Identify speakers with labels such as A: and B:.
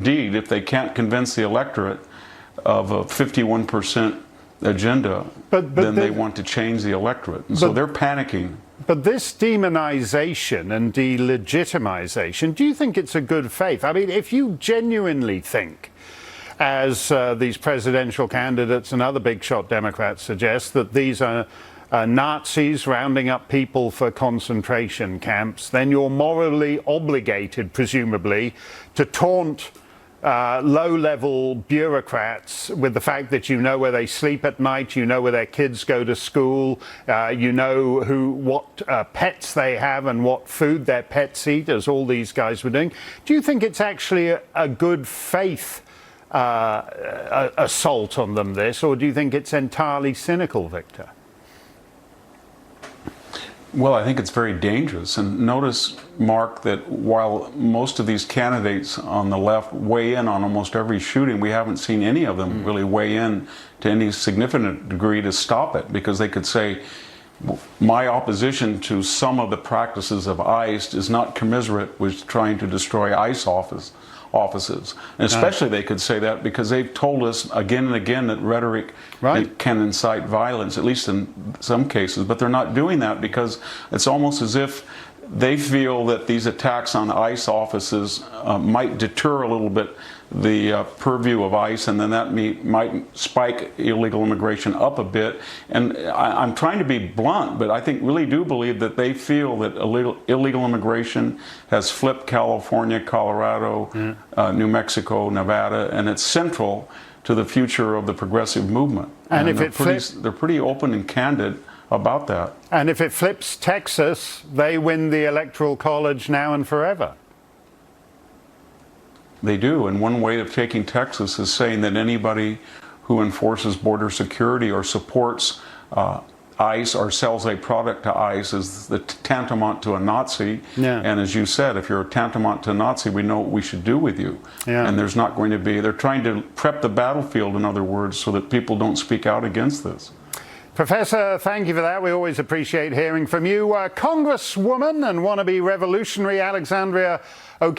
A: Indeed, if they can't convince the electorate of a 51% agenda, then they want to change the electorate. And so they're panicking.
B: But this demonization and delegitimization, do you think it's a good faith? I mean, if you genuinely think, as these presidential candidates and other big shot Democrats suggest, that these are Nazis rounding up people for concentration camps, then you're morally obligated, presumably, to taunt low-level bureaucrats with the fact that you know where they sleep at night, you know where their kids go to school, you know what pets they have and what food their pets eat, as all these guys were doing. Do you think it's actually a good faith assault on them, this, or do you think it's entirely cynical, Victor?
A: Well, I think it's very dangerous. And notice, Mark, that while most of these candidates on the left weigh in on almost every shooting, we haven't seen any of them really weigh in to any significant degree to stop it, because they could say, my opposition to some of the practices of ICE is not commiserate with trying to destroy ICE offices. And especially they could say that because they've told us again and again that rhetoric can incite violence, at least in some cases, but they're not doing that because it's almost as if they feel that these attacks on ICE offices might deter a little bit the purview of ICE, and then that might spike illegal immigration up a bit. And I'm trying to be blunt, but I think really do believe that they feel that illegal immigration has flipped California, Colorado, New Mexico, Nevada, and it's central to the future of the progressive movement.
B: And if
A: they're pretty open and candid about that.
B: And if it flips Texas, they win the Electoral College now and forever.
A: They do, and one way of taking Texas is saying that anybody who enforces border security or supports ICE or sells a product to ICE is tantamount to a Nazi.
B: Yeah.
A: And as you said, if you're tantamount to a Nazi, we know what we should do with you. Yeah. And there's not going to be, they're trying to prep the battlefield, in other words, so that people don't speak out against this.
B: Professor, thank you for that. We always appreciate hearing from you. Congresswoman and wannabe revolutionary Alexandria Ocasio